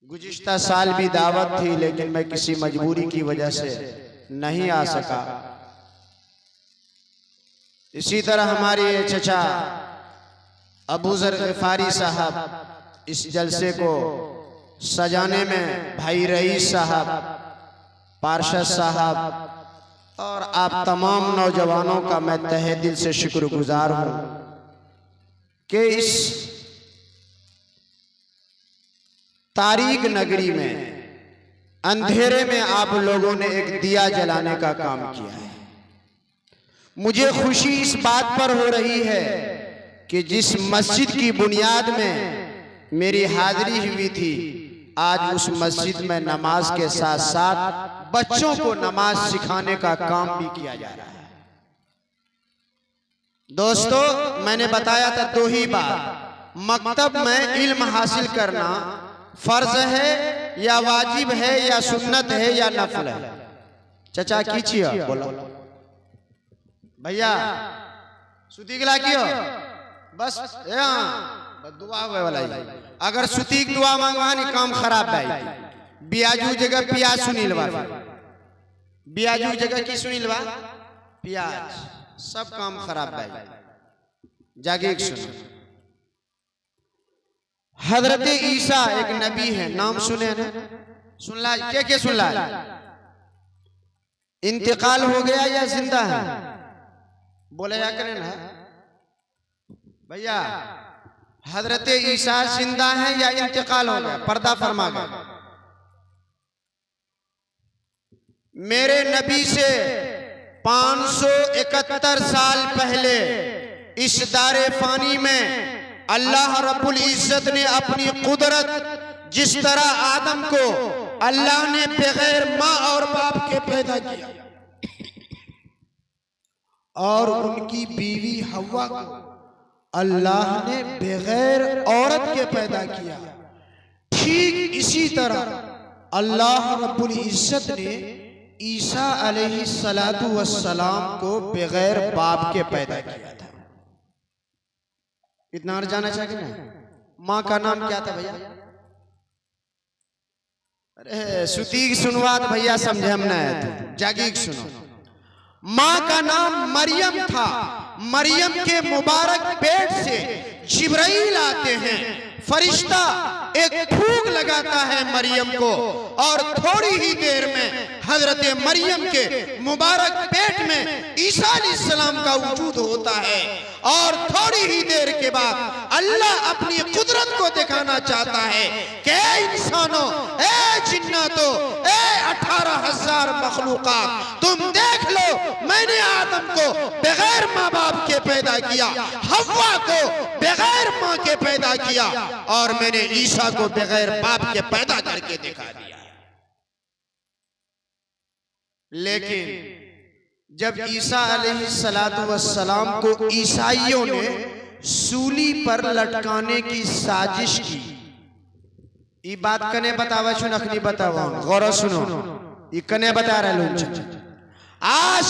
गुज़िश्ता साल भी दावत थी, लेकिन मैं किसी मजबूरी की वजह से नहीं आ सका। इसी तरह हमारे चचा अबू ज़र ग़िफ़ारी साहब इस जलसे को सजाने में भाई रईस साहब, पार्षद साहब और आप तमाम नौजवानों का मैं तहे दिल से शुक्रगुजार हूँ कि इस तारीक नगरी में अंधेरे में आप लोगों ने एक दिया जलाने का काम किया है। मुझे खुशी इस बात पर हो रही है कि जिस मस्जिद की बुनियाद में मेरी हाजिरी हुई थी, आज उस मस्जिद में नमाज के साथ साथ बच्चों को नमाज सिखाने का काम भी किया जा रहा है। दोस्तों, मैंने बताया था 2 ही बार, मकतब में इल्म हासिल करना फर्ज है या वाजिब है या सुन्नत है या नफल है। चचा कीजिए, बोलो भैया सुतीगला कियो बस दुआ हुए वाला ही। अगर सुतीक दुआ मांगवानी काम खराब है। बियाजू जगह प्याज सुनीलवा, बियाजू जगह की सुनीलवा प्याज, सब काम खराब है। जागे सुनो, हजरत ईसा एक नबी है, नाम सुने ना? सुनला क्या सुनला? इंतकाल हो गया या जिंदा है? बोले या करें ना भैया, हजरत ईसा जिंदा है या इंतकाल हो गया? पर्दा फरमा गया। मेरे नबी से 571 साल पहले इस दारे फानी में अल्लाह रब्बुल इज्जत ने अपनी कुदरत, जिस तरह आदम को अल्लाह ने बगैर माँ और बाप के पैदा किया और उनकी बीवी हव्वा को अल्लाह ने बगैर औरत के पैदा किया, ठीक इसी तरह अल्लाह रब्बुल इज्जत ने ईसा अलैहिस्सलातु वस्सलाम को बगैर बाप के पैदा किया था। इतना और जाना चाहिए ना? माँ का नाम क्या था भैया? अरे सुतीक सुनवात भैया, समझे हम ना तो जागीक सुनो। माँ का नाम मरियम था। मरियम के मुबारक पेट से जिब्राइल आते हैं, फरिश्ता एक फूंक लगाता है मरियम को और थोड़ी ही देर में हजरत मरियम के मुबारक पेट में ईसा अलैहिस्सलाम का वजूद होता है। और थोड़ी ही देर के बाद अल्लाह अपनी कुदरत को दिखाना चाहता है कि इंसानों, ए जिन्नातों, ए 18,000 मखलूकात, तुम देख लो, मैंने आदम को बगैर माँ बाप के पैदा किया, हव्वा को बगैर माँ के पैदा किया और मैंने ईसा को बगैर बाप के पैदा करके दिखा दिया। लेकिन जब ईसा अलैहिस्सलातु वस्सलाम को ईसाइयों ने सूली पर लटकाने की साजिश की, ये बात कने बतावा सुन, अखनी बतावा, गौर सुनो, ये कने बता रहे लोग। आज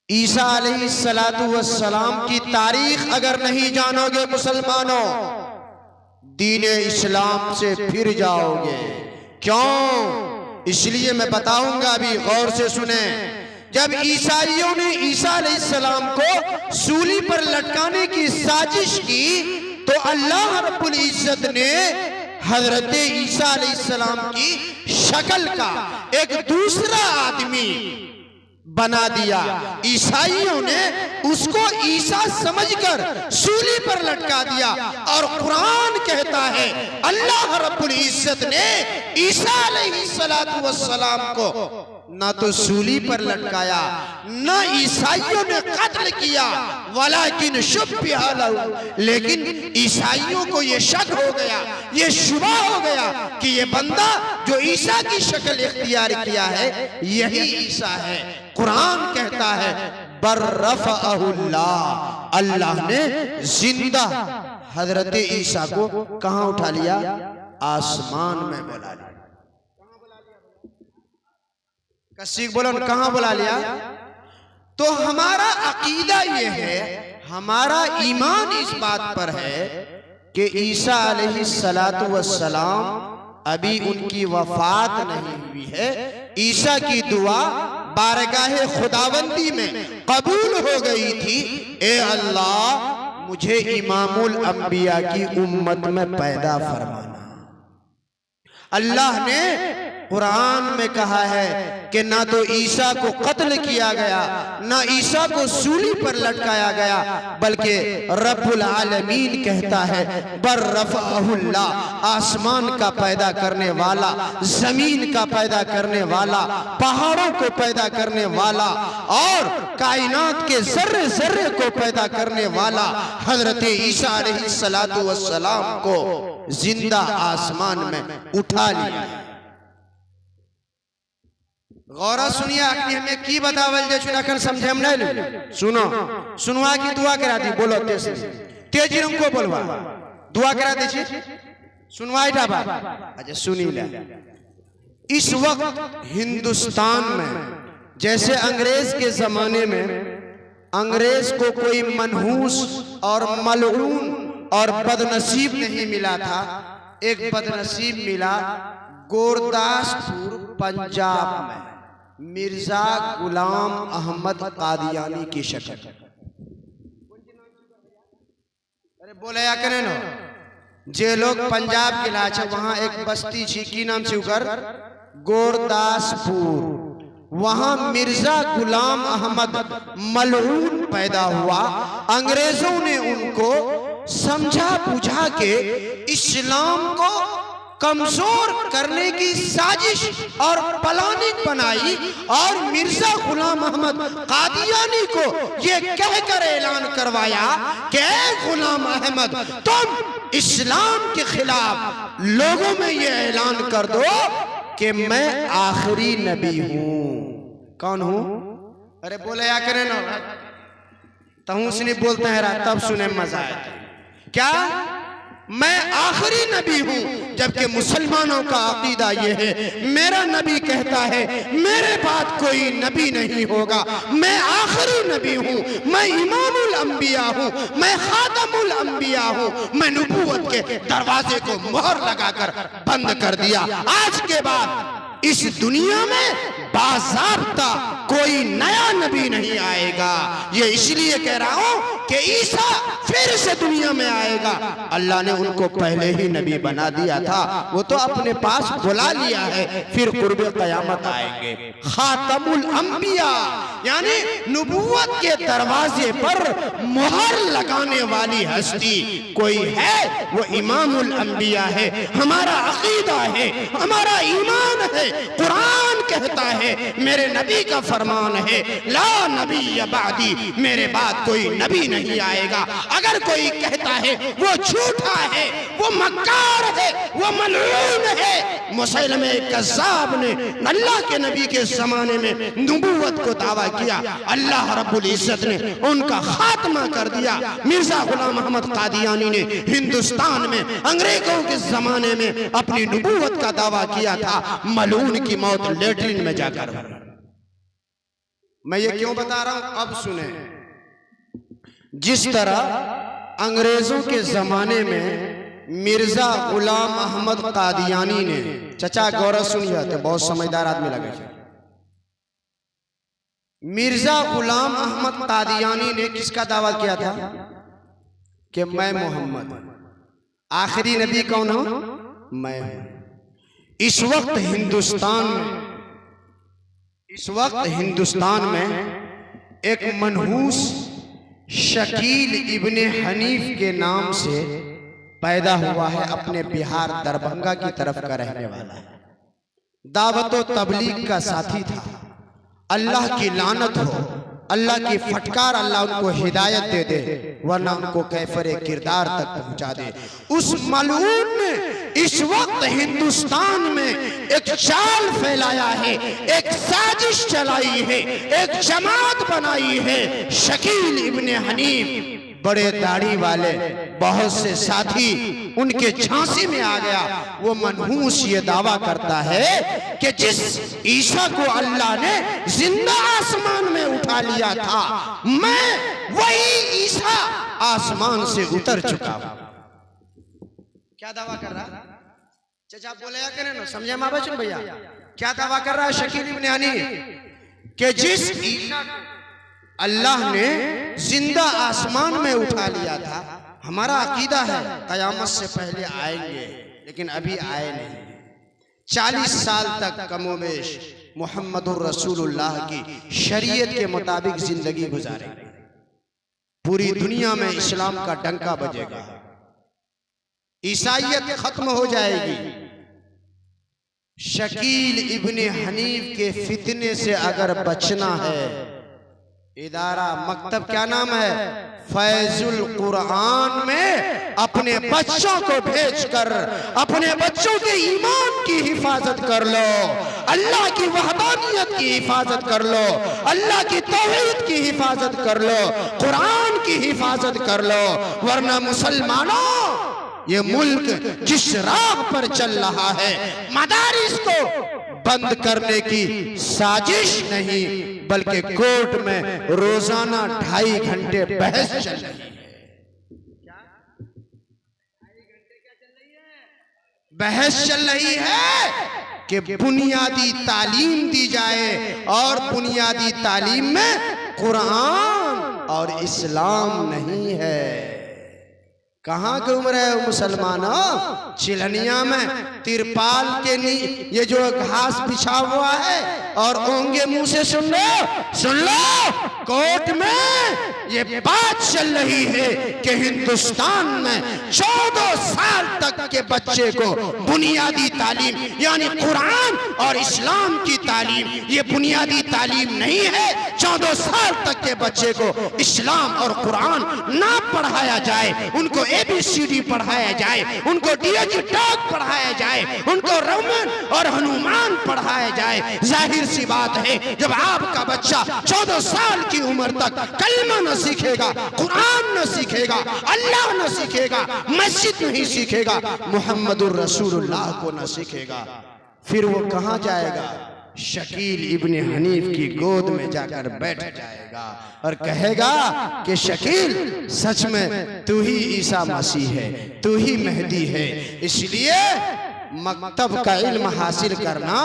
ईसा अलैहिस्सलातु वस्सलाम की तारीख अगर नहीं जानोगे मुसलमानों, दीन इस्लाम से फिर जाओगे। क्यों? इसलिए मैं बताऊंगा, अभी गौर से सुने। जब ईसाइयों ने ईसा अलैहिस्सलाम को सूली पर लटकाने की साजिश की तो अल्लाह रब्बुल इज्जत ने हजरत ईसा अलैहिस्सलाम की शक्ल का एक दूसरा आदमी बना दिया। ईसाइयों ने उसको ईसा समझकर सूली पर लटका दिया और कुरान कहता है अल्लाह रब्बुल इज्जत ने ईसा अलैहिस्सलातु वस्सलाम को ना तो सूली पर लटकाया, ना ईसाइयों ने कत्ल किया, वलाकिन शुब्बिहा लहू, लेकिन ईसाइयों को ये शक हो गया, ये शुबा हो गया कि ये बंदा जो ईसा की शक्ल इख्तियार किया है यही ईसा है। कुरान कहता है बर्रफ़अहुल्लाह, अल्लाह ने जिंदा हजरत ईसा को कहां उठा लिया? आसमान में बुला लिया। कसीक बोलो, कहां बुला लिया? तो हमारा अकीदा ये है, हमारा ईमान इस बात पर है कि ईसा अलैहिस्सलातु वस्सलाम अभी उनकी वफात नहीं हुई है। ईसा की दुआ बारगाहे खुदाबंदी में कबूल हो गई थी, ए अल्लाह मुझे इमामुल अंबिया की उम्मत में पैदा फरमाना। अल्लाह ने कुरान में कहा है कि ना तो ईसा को कत्ल किया गया, ना ईसा को सूली पर लटकाया गया, बल्कि रब्बुल आलमीन कहता है बर रफ़अहुल्लाह, आसमान का पैदा करने वाला, जमीन का पैदा करने वाला, पहाड़ों को पैदा करने वाला और कायनात के जर्रे जर्रे को पैदा करने वाला हजरत ईसा अलैहिस्सलातु वस्सलाम को जिंदा आसमान में उठा लिया। गौरा सुनिए, आखिर हमें की बतावल जे चुनाकर समझे हम नहीं। सुनो, सुनवा की दुआ करा दी। बोलो तेज तेज हमको बोलवा, दुआ करा दीजिए। सुनवाई डाबा। अच्छा सुनी ले। इस वक्त हिंदुस्तान में जैसे अंग्रेज के जमाने में अंग्रेज को कोई मनहूस और मलऊन और बदनसीब नहीं मिला था, एक बदनसीब मिला गुरदासपुर पंजाब में मिर्जा गुलाम अहमद कादियानी की शक्ल। अरे बोले या करें ना, जे लोग पंजाब के लाच वहां एक बस्ती थी, की नाम से उकर गुरदासपुर। वहां मिर्जा गुलाम अहमद मलऊन पैदा हुआ। अंग्रेजों ने उनको समझा बुझा के इस्लाम को कमजोर करने की साजिश और प्लानिंग बनाई और मिर्जा गुलाम अहमद कादियानी को ये कहकर ऐलान करवाया कि गुलाम अहमद तुम इस्लाम के खिलाफ लोगों में ये ऐलान कर दो कि मैं आखिरी नबी हूं। कौन हूं? अरे बोले या करें ना, तहु से नहीं बोलते हैं तब सुने मजा आए। क्या मैं आखिरी नबी हूं? जबकि मुसलमानों का अकीदा यह है, मेरा नबी कहता है मेरे बाद कोई नबी नहीं होगा, मैं आखिरी नबी हूं, मैं इमामुल अंबिया हूं, मैं खातमुल अंबिया हूं। मैं नबूवत के दरवाजे को मोहर लगाकर बंद कर दिया। आज के बाद इस दुनिया में बाज़ाब्ता कोई नया नबी नहीं आएगा। ये इसलिए कह रहा हूं कि ईसा फिर से दुनिया में आएगा। अल्लाह ने उनको पहले ही नबी बना दिया था, वो तो अपने पास बुला लिया है, फिर कुर्बे क़यामत आएंगे। खातमुल अंबिया यानी नबूवत के दरवाजे पर मोहर लगाने वाली हस्ती कोई है, वो इमामुल अंबिया है। हमारा अकीदा है, हमारा ईमान है। कुरान कहता है, मेरे नबी का फरमान है, ला नबी बादी, मेरे बाद कोई नबी नहीं आएगा। अगर कोई कहता है वो झूठा है, वो मक्कार है, वो मलऊन है। मुसैलमे कज़्ज़ाब ने अल्लाह के नबी के जमाने में नबूवत को दावा किया, अल्लाह रब्बुल इज्जत ने उनका खात्मा कर दिया। मिर्जा गुलाम अहमद कादियानी ने हिंदुस्तान में अंग्रेजों के जमाने में अपनी नबूवत का दावा किया था, मलऊन की मौत लेटरिन में जाकर। मैं ये क्यों बता रहा हूं, अब सुने। जिस तरह अंग्रेजों के जमाने में मिर्जा गुलाम अहमद कादियानी ने, चचा गौरव सुनिए तो बहुत समझदार आदमी लगे, मिर्जा गुलाम अहमद कादियानी ने किसका दावा किया था कि मैं मोहम्मद, आखिरी नबी कौन हो? मैं हूं। इस वक्त हिंदुस्तान में एक मनहूस शकील इब्ने हनीफ के नाम से पैदा हुआ है, अपने बिहार दरभंगा की तरफ का रहने वाला है। दावत व तबलीग का साथी था। अल्लाह की लानत हो, अल्लाह की फटकार, अल्लाह उनको हिदायत दे दे, वरना उनको कैफरे किरदार तक पहुंचा दे। उस मलऊन ने इस वक्त हिंदुस्तान में एक चाल फैलाया है, एक साजिश चलाई है, एक जमात बनाई है। शकील इब्ने हनीफ, बड़े दाढ़ी वाले बहुत से साथी उनके झांसे में आ गया। वो मनहूस ये दावा करता है कि जिस ईसा को अल्लाह ने जिंदा आसमान में उठा लिया था, मैं वही ईसा आसमान से उतर चुका हूं। क्या दावा कर रहा? चाचा बोले करें ना, समझे माँ बच्चन भैया क्या दावा कर रहा है शकील इब्न हनीफ कि जिस ईसा अल्लाह ने जिंदा आसमान में उठा लिया था, हमारा अकीदा है कयामत से पहले आएंगे, लेकिन अभी आए नहीं। 40 साल तक कमोबेश मुहम्मदुर रसूलुल्लाह की शरीयत के मुताबिक जिंदगी गुजारेंगे। पूरी दुनिया में इस्लाम का डंका बजेगा, ईसाइयत खत्म हो जाएगी। शकील इब्ने हनीफ के फितने से अगर बचना है, इदारा मकतब क्या नाम है, फैजुल कुरान में अपने बच्चों को भेजकर अपने बच्चों के ईमान की हिफाजत कर लो, अल्लाह की वहदानियत की हिफाजत कर लो, अल्लाह की तौहीद की हिफाजत कर लो, कुरान की हिफाजत कर लो। वरना मुसलमानों, ये मुल्क जिस राह पर चल रहा है, मदारिस को बंद करने की साजिश नहीं, बल्कि कोर्ट में रोजाना 2.5 घंटे बहस चल रही है। बहस चल रही है कि बुनियादी तालीम दी जाए, और बुनियादी तालीम में कुरान और इस्लाम नहीं है। कहाँ घूम रहे हो मुसलमानों? चिलनिया में तिरपाल के ये जो घास बिछा हुआ है, और ओंगे मुंह से सुन लो, कोर्ट में ये बात चल रही है कि हिंदुस्तान में 14 साल तक के बच्चे को बुनियादी तालीम यानी कुरान और इस्लाम की तालीम, ये बुनियादी तालीम नहीं है। 14 साल तक के बच्चे को इस्लाम और कुरान ना पढ़ाया जाए, उनको ABCD पढ़ाया जाए, उनको DHTalk पढ़ाया जाए, उनको रोमन और हनुमान पढ़ाया जाए। जाहिर सी बात है, जब आपका बच्चा 14 साल की उम्र तक कलमा न सीखेगा, कुरान न सीखेगा, अल्लाह न सीखेगा, मस्जिद नहीं सीखेगा, मुहम्मदुर रसूलुल्लाह को न सीखेगा, फिर वो कहाँ जाएगा? शकील इब्ने हनीफ की गोद में जाकर बैठ जाएगा और कहेगा कि शकील, सच में तू ही ईसा मसीह है, तू ही मेहदी है, इसलिए मकतब का इल्म हासिल करना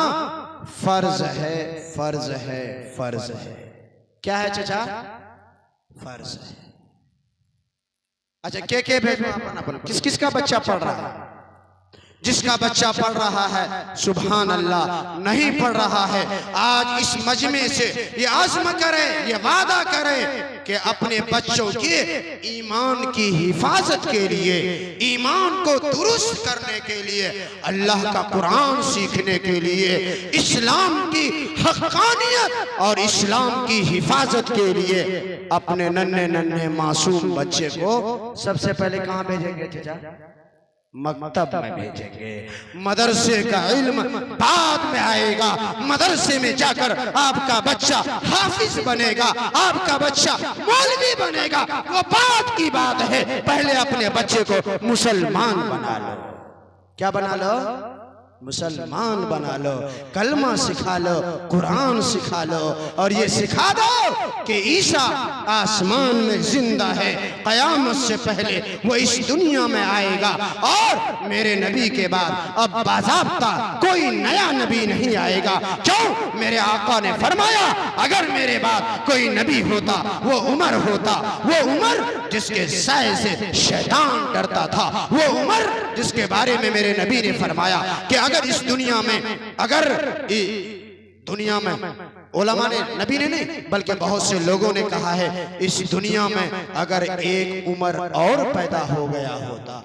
फर्ज है, फर्ज है, फर्ज है। क्या है चाचा? फर्ज है। अच्छा, के भेजो अपन, किस किस का बच्चा पढ़ रहा है? जिसका बच्चा पढ़ रहा है सुभान अल्लाह, नहीं पढ़ रहा है, आज इस मजमे से ये आज़म करे, ये वादा करे कि अपने बच्चों के ईमान की हिफाजत के लिए, ईमान को दुरुस्त करने के लिए, अल्लाह का कुरान सीखने के लिए, इस्लाम की हक़ानियत और इस्लाम की हिफाजत के लिए अपने नन्हे नन्हे मासूम बच्चे को सबसे पहले कहाँ भेजेंगे चाचा? मकतब में भेजेंगे। मदरसे का इल्म बाद में आएगा, मदरसे में जाकर आपका बच्चा हाफिज बनेगा, आपका बच्चा मौलवी बनेगा, वो बात की बात है। पहले अपने बच्चे को मुसलमान बना लो। क्या बना लो? मुसलमान बना लो, कलमा सिखा लो, कुरान सिखा लो, और ये सिखा दो कि ईसा आसमान में जिंदा है, कयामत से पहले वो इस दुनिया में आएगा, और मेरे नबी के बाद अब बाज़ाब्ता कोई नया नबी नहीं आएगा। क्यों? मेरे आका ने फरमाया, अगर मेरे बाद कोई नबी होता वो उमर होता, वो उमर जिसके साए से शैतान डरता था, वो उमर जिसके बारे में मेरे नबी ने फरमाया कि अगर इस दुनिया में, अगर दुनिया में उलमा ने, नबी ने नहीं बल्कि बहुत से लोगों ने कहा है, इस दुनिया में अगर एक उमर और पैदा हो गया होता,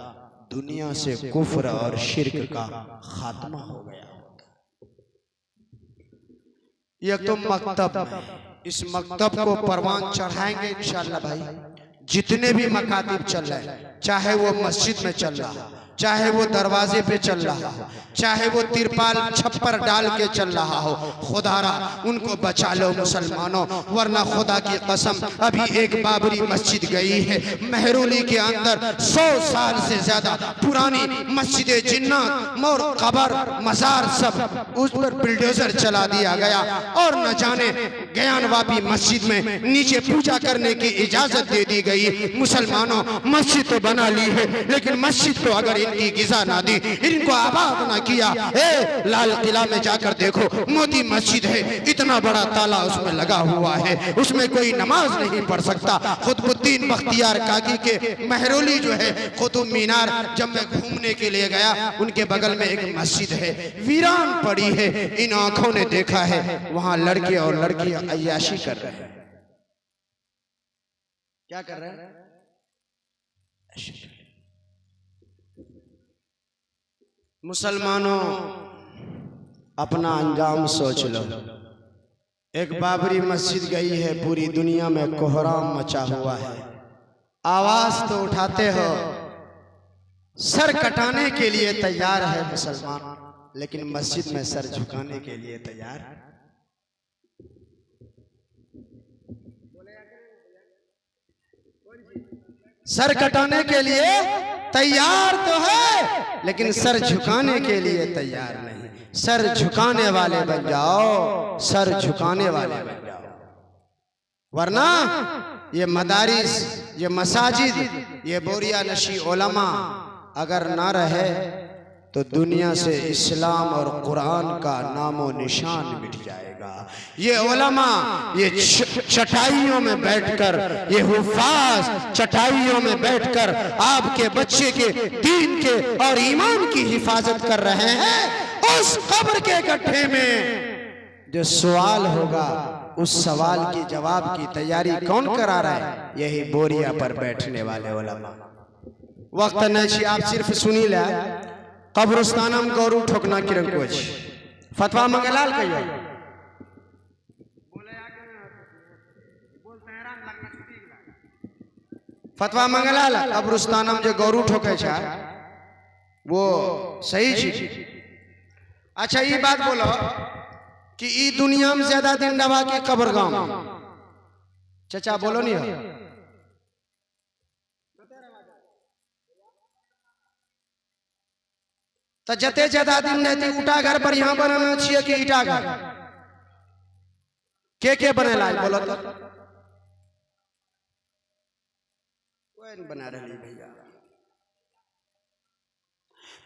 दुनिया से कुफ्र और शिर्क का खात्मा हो गया होता। यह तो मकतब, इस मकतब को परवान चढ़ाएंगे इंशाअल्लाह भाई। जितने भी मकातिब चल रहे हैं, चाहे वो मस्जिद में चल रहा, चाहे वो दरवाजे पे चल रहा हो, चाहे वो तिरपाल छप्पर डाल के चल रहा हो, खुदारा उनको बचा लो मुसलमानों, वरना खुदा की कसम अभी एक बाबरी मस्जिद गई है मेहरौली के अंदर, 100 साल से ज्यादा पुरानी मस्जिद जिन्नात, मोर कबर, मजार सब उस पर बिल्डोजर चला दिया गया, और न जाने ज्ञानवापी मस्जिद में नीचे पूजा करने की इजाजत दे दी गई। मुसलमानों, मस्जिद तो बना ली है, लेकिन मस्जिद को अगर इनकी गिजा ना दी, इनको आबाद ना किया, लाल किला में जाकर देखो, मोदी मस्जिद है, इतना बड़ा ताला उसमें लगा हुआ है, उसमें कोई नमाज नहीं पढ़ सकता। कुतुबुद्दीन बख्तियार काकी के महरोली जो है कुतुब मीनार, जब मैं घूमने के लिए गया, उनके बगल में एक मस्जिद है, वीरान पड़ी है। इन आंखों ने देखा है वहां लड़के और लड़कियां अय्याशी कर रहे हैं। क्या कर रहे हैं? मुसलमानों, अपना अंजाम सोच लो। एक बाबरी मस्जिद गई है, पूरी दुनिया में कोहराम मचा हुआ है। आवाज तो उठाते हो, सर कटाने के लिए तैयार है मुसलमान, लेकिन मस्जिद में सर झुकाने के लिए तैयार। सर कटाने के लिए तैयार तो है, लेकिन सर झुकाने के लिए तैयार नहीं। सर झुकाने वाले बन जाओ, सर झुकाने वाले बन जाओ, वरना ये मदारिस, ये मसाजिद, ये बोरिया नशी उलमा अगर ना रहे तो दुनिया से इस्लाम और कुरान का नामो निशान मिट जाएगा। ये उलमा ये चटाइयों में बैठकर, ये हुफाज चटाइयों में बैठकर आपके बच्चे के दीन के और ईमान की हिफाजत कर रहे हैं। उस कब्र के गड्ढे में जो सवाल होगा, उस सवाल की जवाब की तैयारी कौन करा रहा है? यही बोरिया पर बैठने वाले उलमा। वक्त नहीं, आप सिर्फ सुनी ला। कब्रिस्तानम गौरू ठोकना किरण कोच फतवा मंगलाल कहियो फतवा मंगलाल कब्रिस्तानम जो गौरू ठोके छा वो सही चीज। अच्छा ये बात बोलो कि ई दुनिया में ज्यादा दिन दबा के कब्र गांव, चाचा बोलो नहीं हो। तो जते ज्यादा दिन रहते उठा घर पर यहाँ बनाना चाहिए कि ईटा घर? के बनेला बोलो तो? कोई नहीं बना रही भैया।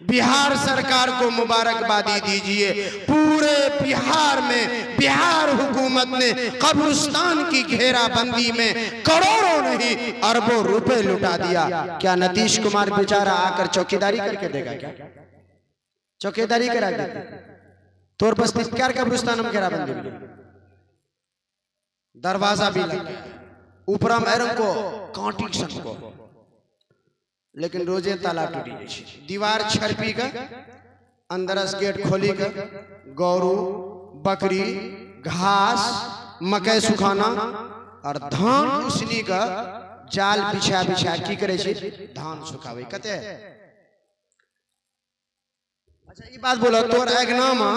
बिहार सरकार को मुबारकबादी दीजिए। पूरे बिहार में बिहार हुकूमत ने कब्रिस्तान की घेराबंदी में करोड़ों नहीं अरबों रुपए लुटा दिया। क्या नीतीश कुमार बेचारा आकर चौकीदारी करके देगा? क्या चौकीदारी करा देगा? तोर बस क्या कब्रिस्तान में घेराबंदी में दरवाजा भी लग गया, ऊपरा मैरम को कांटी सन को, लेकिन रोजे ताला टूटी, दीवार छरपी का, अंदरस गेट खोली का, गौरू बकरी घास मकई सुखाना और धान उसनी का जाल बिछा बिछा की करे धान सुखावे कते। अच्छा ये बात बोलो, तोर अगनामा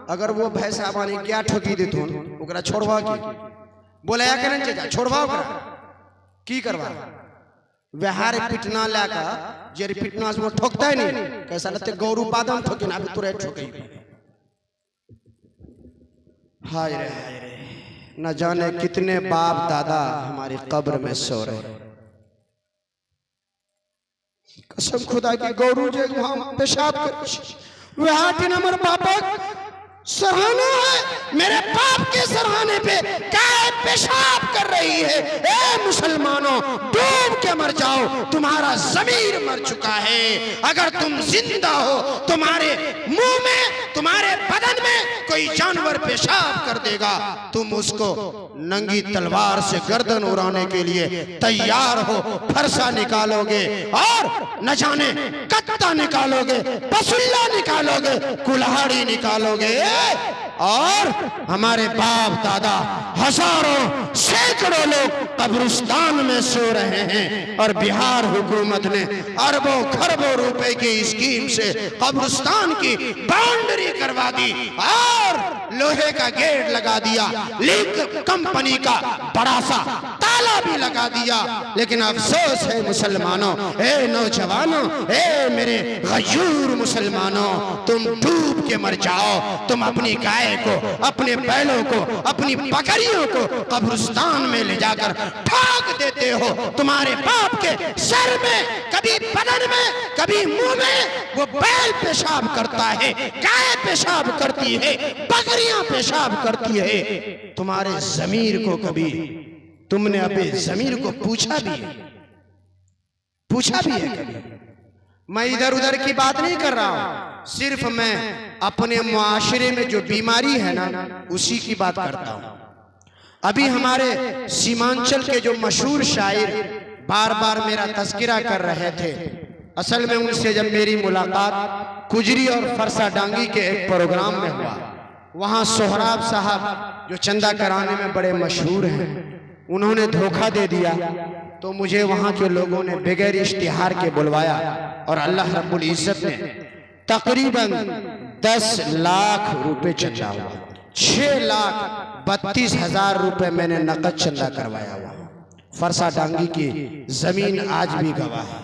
अगर वो भैंसा बानी क्या ठोकी देतू ओकरा छोड़वा की बोला या करन चाचा छोड़वा ओकरा की करवा? व्यहार पिटना लाका जेर पिटना से ठोकता है नहीं, कैसा लगते गौरू बादाम ठोके ना अभी तुरे ठोके। हाय रे न जाने कितने बाप दादा हमारी कब्र में सो रहे। कसम खुदा की गौरू जे हम पेशाब कर वह नंबर पापा सराहना है, मेरे पाप के सराहने पे गाय पेशाब कर रही है। ए मुसलमानों, डूब के मर जाओ, तुम्हारा ज़मीर मर चुका है। अगर तुम जिंदा हो, तुम्हारे मुंह में तुम्हारे बदन में कोई जानवर पेशाब कर देगा, तुम उसको नंगी तलवार से गर्दन उड़ाने के लिए तैयार हो, फरसा निकालोगे और न जाने कत्ता निकालोगे, पसुल्ला निकालोगे, कुल्हाड़ी निकालोगे। और हमारे बाप दादा हजारों सैकड़ों लोग कब्रिस्तान में सो रहे हैं और बिहार हुकूमत ने अरबों खरबों रुपए की स्कीम से कब्रिस्तान की बाउंड्री करवा दी और लोहे का गेट लगा दिया। लीक कंपनी का बड़ा सा ताला भी लगा दिया। लेकिन अफसोस है मुसलमानों, ए नौजवानों, ए मेरे गयूर मुसलमानों, तुम डूब के मर जाओ। तुम अपनी गाय को, अपने बैलों को, अपनी बकरियों को कब्रिस्तान में ले जाकर ठोक देते हो। तुम्हारे बाप के सर में, कभी बदन में, कभी मुंह में वो बैल पेशाब करता है, गाय पेशाब करती है, बकरियां पेशाब करती है। तुम्हारे ज़मीर को कभी तुमने अपने ज़मीर को पूछा भी है? पूछा भी है कभी? मैं इधर उधर की बात नहीं कर रहा हूं, सिर्फ मैं अपने मुआशरे में जो बीमारी है ना, उसी की बात करता हूं। अभी हमारे सीमांचल के जो मशहूर शायर बार बार मेरा तज़किरा कर रहे थे, असल में उनसे जब मेरी मुलाकात कुजरी और फरसा डांगी के एक प्रोग्राम में हुआ, वहाँ सोहराब साहब जो चंदा कराने में बड़े मशहूर हैं, उन्होंने धोखा दे दिया। तो मुझे वहाँ के लोगों ने बगैर इश्तिहार के बुलवाया और अल्लाह रब्बुल इज़्ज़त ने तकरीबन 10 लाख रुपए चंदा हुआ। 6,32,000 रुपए मैंने नकद चंदा करवाया हुआ। फरसा डांगी की जमीन आज भी गवाह है।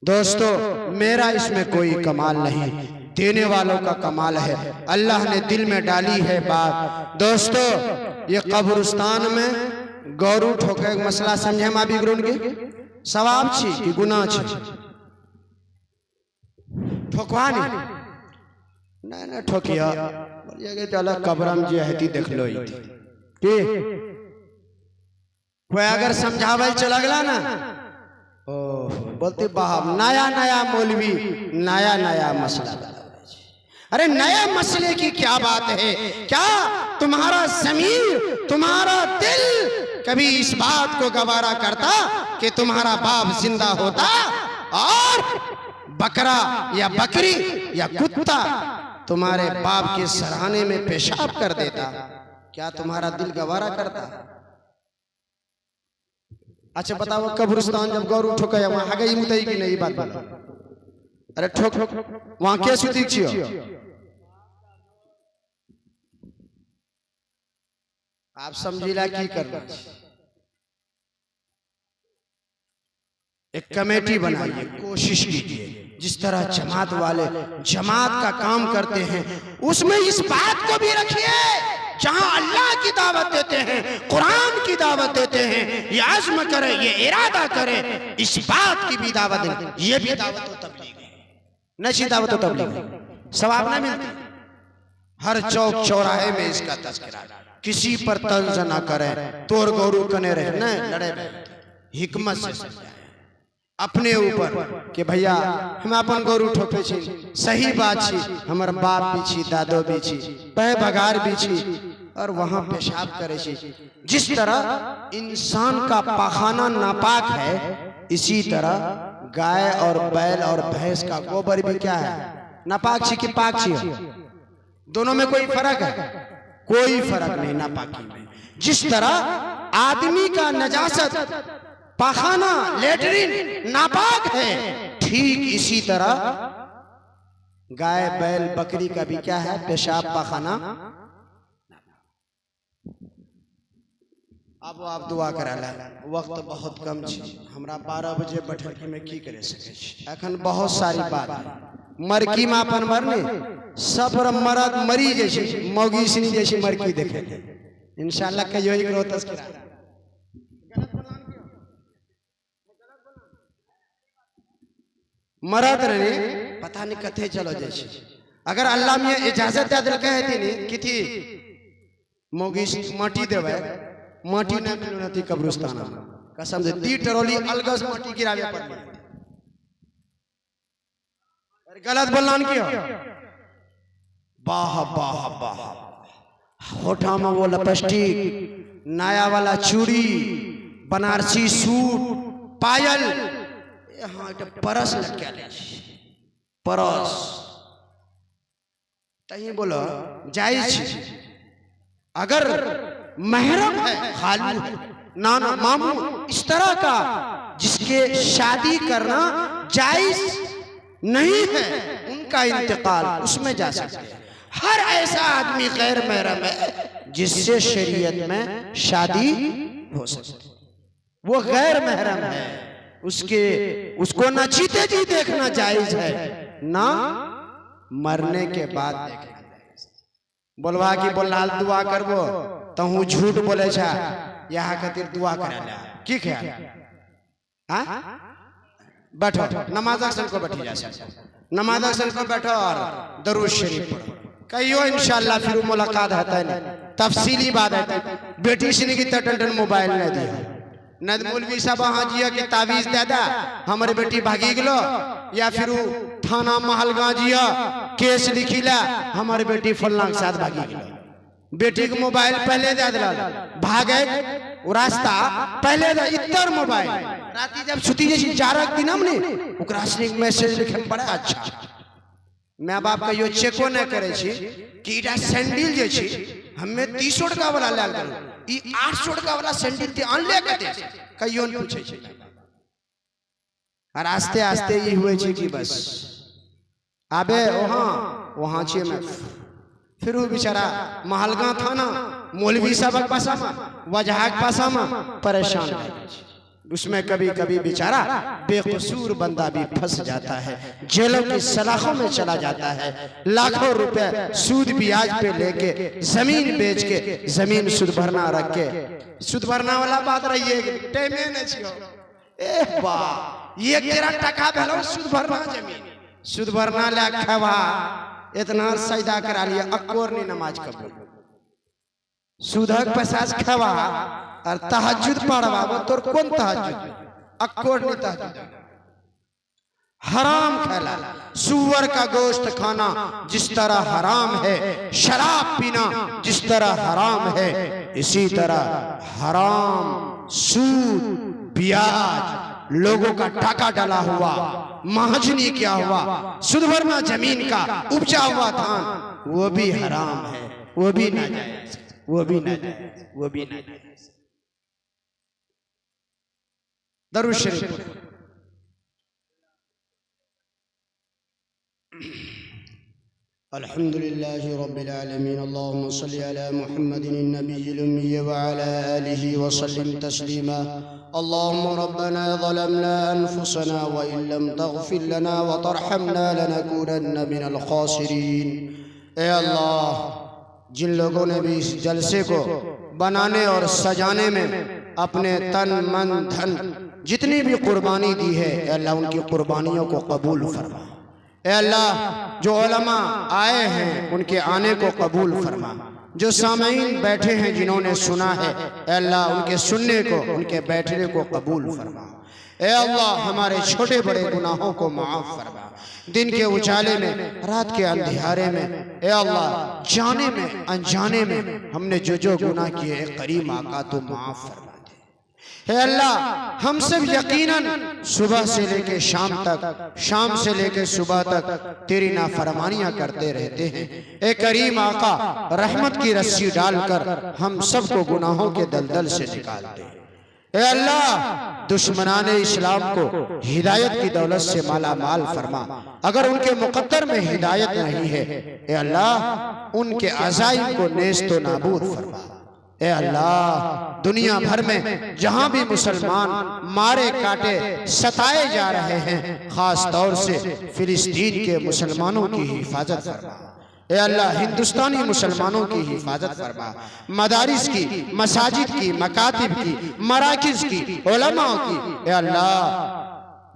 दोस्तों, मेरा इसमें कोई कमाल नहीं, देने वालों का कमाल है। अल्लाह ने दिल में डाली है बात। दोस्तों, ये कब्रिस्तान में गौरू ठोके मसला समझे मा भी ग्रुन के सवाब छी कि गुनाह छी? ठोकवानी ना ना ठोकिया बोलिए चलो कब्रम जी हती देख लो कि कोई अगर समझावल चला गला ना, ओ बोलते बाहर नया नया मौलवी नया नया मसला। अरे नए मसले की क्या बात है? क्या तुम्हारा ज़मीर, तुम्हारा दिल कभी इस बात को गवारा करता कि तुम्हारा बाप जिंदा होता और बकरा या बकरी या कुत्ता तुम्हारे बाप के सराहने में पेशाब कर देता? क्या तुम्हारा दिल गवारा करता? अच्छा बताओ, कब्रिस्तान जब गौरू ठोका वहां आगे ही मुतई की नहीं बात बोला? अरे ठोक वहां क्या सुती छियो? आप समझिला की करना? एक कमेटी बनाइए, कोशिश कीजिए जिस तरह जमात वाले जमात का काम करते हैं उसमें इस बात को भी रखिए, जहां अल्लाह की दावत देते हैं, कुरान की दावत देते हैं, ये आज़्म करे, ये इरादा करे, इस बात की भी दावत दें। ये भी दावत हो तबलीग है, नशी दावत हो तबलीग है, सवाब ना मिलता। हर चौक चौराहे में इसका तज़किरा, किसी पर तंज ना करे, तोर गौरू कने रहे न लड़े, हिकमत से समझाए अपने ऊपर कि भैया हम अपन गौरू ठोके छी, सही बात छी, हमार बाप भी छी, दादो भी छी, पह भगार भी छी और वहां पेशाब करे छी। जिस तरह इंसान का पाखाना नापाक है, इसी तरह गाय और बैल और भैंस का गोबर भी क्या है? नापाक छी कि पाक छी? दोनों में कोई फर्क है? कोई फर्क नहीं नापाकी में। जिस तरह आदमी का नजासत पाखाना लेटरिन नापाक है, ठीक इसी तरह गाय बैल बकरी का भी क्या है? पेशाब पाखाना। अब आप दुआ करा ला, वक्त बहुत कम छै, हमरा 12 बजे बैठक में की करे सके छी, अखन बहुत सारी बात है। मरकी में अपन मरने सब मरद मरी जैसी मौगी सिनी जैसी मरकी देखे इंशाल्लाह कहियो एकरो तज़किरा। मरद रे पता नहीं कथे चलो जैसे, अगर अल्लाह में इजाजत दे दिल कहती नहीं कि थी मौगी माटी देवे, माटी न मिलना थी कब्रिस्तान में, कसम से 3 ट्रॉली अलगस माटी गिरावे पड़ी। गलत बोलना क्यों? बाह बाह बाह, होठा में वो लिपस्टिक, नया वाला चूड़ी, बनारसी सूट, पायल, यहाँ परस लग गया, परस तही बोलो जायज। अगर महरम है, खालू नाना मामू, इस तरह का जिसके शादी करना जायज नहीं है, उनका इंतकाल उसमें जा सकते हैं। हर ऐसा आदमी गैर महरम है जिससे शरीयत में शादी हो सकती, वो गैर महरम है, उसको ना जीते जी देखना जायज है, ना मरने के बाद देखना जायज। बोलवा कि बोलाल दुआ करबो तो हूँ झूठ बोले छा, यहाँ खातिर दुआ करेला की ख्याल? हाँ बैठो नमाज अक्सर को बैठी जा, नमाज अक्सर को बैठो और दरूद शरीफ पढ़ो, कहियो इंशाअल्लाह फिर मुलाकात है ना, तफसीली बात है। बेटी सिनी की टन मोबाइल न दिया, न मौलवी साहब हाँ जिया की तावीज दादा हमारे बेटी भागी गलो, या फिर थाना महल गाजिया केस लिखिला हमारे बेटी फलना के साथ भागी गलो। बेटी के मोबाइल पहले दे दिला, भागे वो रास्ता पहले दे इतर मोबाइल, राती जब छुट्टी जैसी जारक दिन हमने ओकरा से मैसेज लिखे पड़ा। अच्छा मैं बाप का यो चेको न करे छी कि इटा सैंडल जे छी हमें 300 टका वाला लाल करू, ई 800 टका वाला सैंडल ते अन ले के दे कहियो न पूछे छी। और आस्ते आस्ते ये हुए छी कि बस आबे वहां छी मैं, फिर वो बेचारा महलगा थाना मौलवी साहब के पासा में वजह के पासा में परेशान है, उसमें कभी कभी बेचारा बेकसूर बंदा भी फंस जाता है, जेलों की सलाखों में चला जाता है, लाखों रुपए सूद ब्याज पे लेके जमीन बेच के जमीन सुध भरना रख के, सुध भरना वाला बात रही है टाइमे न छियो ए बा ये तेरा टका भेलो सुध भरना जमीन सुध भरना ले खवा इतना सजदा करा लिया अकोर ने नमाज कबूल सुधक पैसा खवा और तहज्जुद पढ़वा वो तोर कौन तहज्जुद अकोर ने तहज्जुद हराम खेला, सुअर का गोश्त खाना जिस तरह हराम है, शराब पीना जिस तरह हराम है, इसी तरह हराम सूद ब्याज लोगों का टाका डाला हुआ महाजनी क्या हुआ सुध भरना जमीन का उपजा हुआ धान वो भी हराम है, वो भी नाजायज, वो भी नाजायज, वो भी नाजायज। दरूद शरीफ अल्हम्दुलिल्लाहि रब्बिल आलमीन अल्लाहुम्मा सल्लि अला मुहम्मदिन नबिय्यिल उम्मी व अला आलिहि व सल्लिम तस्लीमा। अल्लाहुम्मा रब्बना ज़लमना अनफुसना व इन लम तग़फिर लना व तरहमना लनकूनन्ना मिनल खासिरीन। ए अल्लाह, जिन लोगों ने भी इस जलसे को बनाने और सजाने में अपने तन मन धन जितनी भी कुर्बानी दी है, अल्लाह उनकी कुर्बानियों को कबूल फरमा। ए अल्लाह, जो उलमा आए हैं उनके आने को कबूल फरमा, जो सामईन बैठे हैं जिन्होंने सुना है, ए अल्लाह उनके सुनने को उनके बैठने को कबूल फरमा। ए अल्लाह, हमारे छोटे बड़े गुनाहों को माफ़ फरमा, दिन के उजाले में रात के अंधियारे में, ए अल्लाह जाने में अनजाने में हमने जो जो गुनाह किए करीम आका तो माफ़ फरमा। हे अल्लाह, हम सब यकीनन सुबह से लेके शाम तक, शाम से लेके सुबह तक तेरी नाफरमानियां करते रहते हैं। ए करीम आका, रहमत की रस्सी डालकर हम सबको गुनाहों के दलदल से निकाल दे। ए अल्लाह, दुश्मनाने इस्लाम को हिदायत की दौलत से माला माल फरमा। अगर उनके मुकद्दर में हिदायत नहीं है, ए अल्लाह उनके अज़ाइम को नेस्तो नाबूद फरमा। ए अल्लाह, दुनिया भर में जहां भी मुसलमान मारे काटे सताए जा रहे हैं, खास तौर से फिलिस्तीन के मुसलमानों की हिफाजत फरमा। ए अल्लाह, हिंदुस्तानी मुसलमानों की हिफाजत फरमा, मदारिस की, मसाजिद की, मकातिब की, मराकिज की, उलमाओं की, ए अल्लाह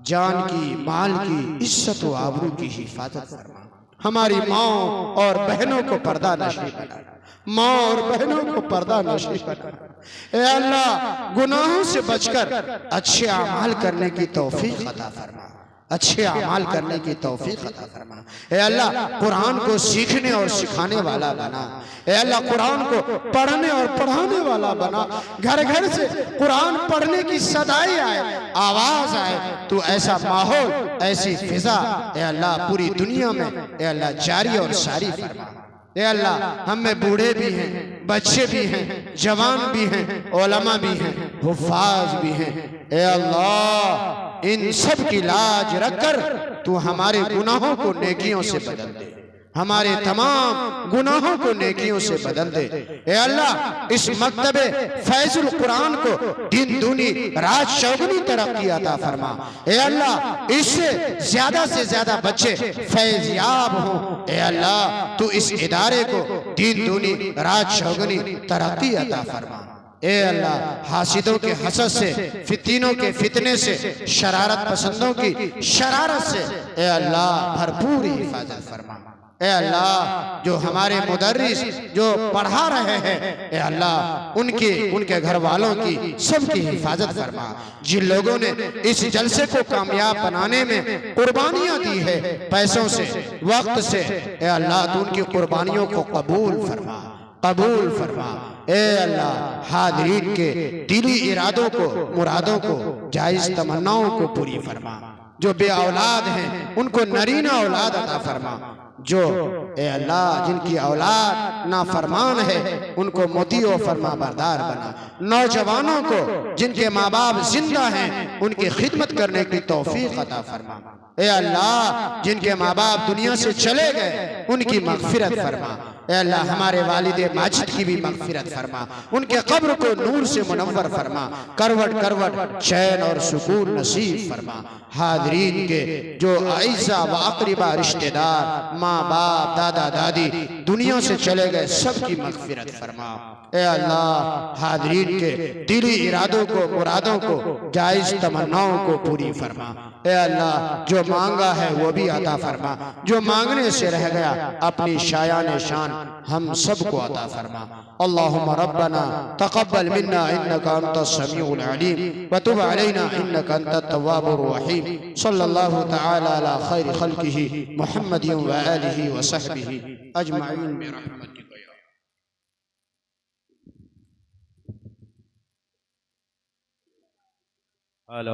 जान की, माल की, इज्जत व आबरू की हिफाजत फरमा। हमारी माओ और बहनों को पर्दा नशीब बना, माँ और बहनों को पर्दा नशीब बना। ए अल्लाह, गुनाहों से बचकर अच्छे अमाल करने की तौफीक अता फरमा, अच्छे अमाल करने की तौफीक अता फरमा। ए अल्लाह, कुरान को सीखने और सिखाने वाला बना। ए अल्लाह, कुरान को पढ़ने और पढ़ाने वाला बना। घर घर से कुरान पढ़ने की सदाई आए, आवाज आए, तो ऐसा माहौल, ऐसी फिजा ए अल्लाह पूरी दुनिया में ए अल्लाह जारी और सारी फरमा। ए अल्लाह, हम में बूढ़े भी हैं, बच्चे भी हैं, जवान भी हैं, उलमा भी हैं, हुफ्फाज भी हैं। ए अल्लाह, इन सब की लाज रखकर तू हमारे गुनाहों को नेकियों से बदल दे, हमारे तमाम गुनाहों को नेकियों से बदल दे। ए अल्लाह, इस मकतबे फैजुल कुरान को दिन दूनी रात चौगुनी तरक्की अता फरमा। ए अल्लाह, इससे ज्यादा से ज्यादा बच्चे फैज़याब हों। ए अल्लाह, तू इस इदारे को दिन दूनी रात चौगुनी तरक्की अता फरमा। ए अल्लाह, हासिदों के हसद से, फितीनों के फितने से, शरारत पसंदों की शरारत से ए अल्लाह भरपूर हिफाजत फरमा। ए अल्लाह, जो हमारे मुदर्रिस जो पढ़ा रहे हैं, ए अल्लाह उनके घर वालों की सबकी हिफाजत फरमा। जिन लोगों ने इस जलसे को कामयाब बनाने में कुर्बानियां दी है, पैसों से, वक्त से, ए अल्लाह तू उनकी कुर्बानियों को कबूल फरमा, कबूल फरमा। ए अल्लाह, हाज़रीन के दिली इरादों को, मुरादों को, जायज तमन्नाओं को पूरी फरमा। जो बे औलाद हैं उनको नरीना औलाद अता फरमा। जो ए अल्लाह जिनकी औलाद नाफरमान है उनको मोती और फरमा बरदार बना। नौजवानों को जिनके माँ बाप जिंदा हैं उनकी खिदमत करने की तौफीक अता फरमा। ए अल्लाह, जिनके माँ बाप दुनिया से चले गए उनकी मगफिरत फरमा। ए अल्लाह, हमारे वालिद माजिद की भी मगफिरत फरमा, उनके कब्र को नूर से मुनव्वर फरमा, करवट करवट चैन और सुकून नसीब फरमा। हाज़रीन के जो आइज़ा व अक़रिबा रिश्तेदार, माँ बाप, दादा दादी दुनिया से चले गए, सबकी मगफिरत फरमा। ए अल्लाह, हाज़रीन के दिली इरादों को, मुरादों को, जायज़ तमन्नाओं को पूरी फरमा। ए अल्लाह, जो मांगा है वो भी अता फरमा, जो मांगने से रह गया अपनी शायान शान हम सबको अता फरमा। अल्लाहुम्मा रब्बना तक़ब्बल मिन्ना इन्नका अंतस समीउल अलीम व तुब अलैना इन्नका अंतत तव्वाबुर रहीम। सल्लल्लाहु तआला अला खैरि खल्क़िही मुहम्मदिन व आलिहि व सहबिही अजमईन बिरहमतिक। हेलो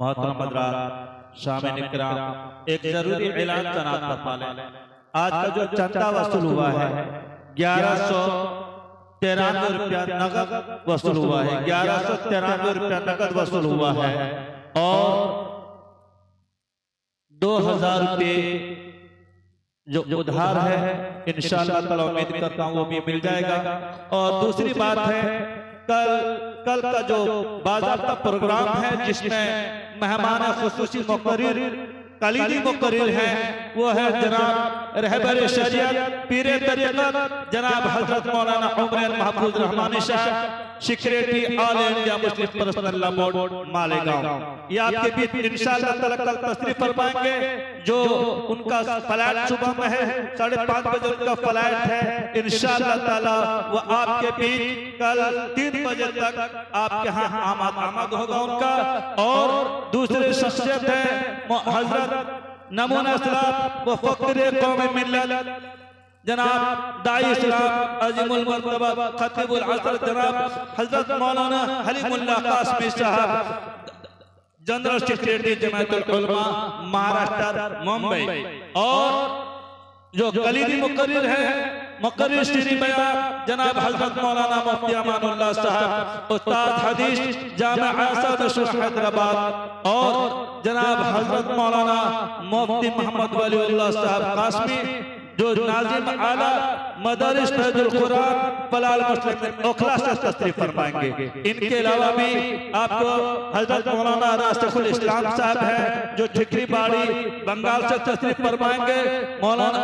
मोहतरम हज़रात, शामिन इकराम, एक जरूरी ऐलान तनात फरमा लें। आज का जो चंदा वसूल हुआ है 1193 रुपया नगद वसूल हुआ है, 1193 रुपया नगद वसूल हुआ है और 2000 रुपये जो उधार है इंशाअल्लाह ताला उम्मीद करता हूँ वो भी मिल जाएगा। और दूसरी बात है, कल का जो बाज़ाब्ता प्रोग्राम है जिसमें मेहमान खुसूसी मुक़र्रिर, कलीदी मुक़र्रिर हैं, वो है जनाब रहबर शरीयत, पीरे तरीक़त जनाब हज़रत मौलाना उमर महफूज रहमानी साहब, secretary all India Muslim personal law board Malegaon. ये आपके बीच इंशाअल्लाह ताला कल तशरीफ फरमाएंगे। जो उनका फ्लाइट सुबह में है 5:30 बजे उनका फ्लाइट है, इंशाअल्लाह ताला वो आपके बीच कल 3 बजे तक आपके यहाँ आमद होगा उनका। और दूसरे शख्सियत है हजरत नमूना इस्लाम व फ़क़ीर कौम मिल्लत जनाब दाई इस्लाम अज़ीमुल मर्तबा खतीबुल असर जनाब हजरत मौलाना हलीमुल्लाह कासमी साहब, जनरल सेक्रेटरी जमाअतुल उलमा महाराष्ट्र मुंबई। और जो कलीदी मुक़र्रिर है मुक़र्रिर श्री बयान जनाब हजरत मौलाना मुफ्ती अमानुल्लाह साहब, उस्ताद हदीस जामिआ आसाद हैदराबाद। और जनाब हजरत मौलाना मुफ्ती मोहम्मद वलीउल्लाह साहब कासमी जो नाज़िम आला मदारिस फैजुल कुरान पलाल मुस्लिम ओखला से तशरीफ फरमाएंगे। इनके अलावा भी आपको हजरत मौलाना राशिदुल इस्लाम साहब है जो ठिकरी बाड़ी बंगाल से तशरीफ फरमाएंगे। मौलाना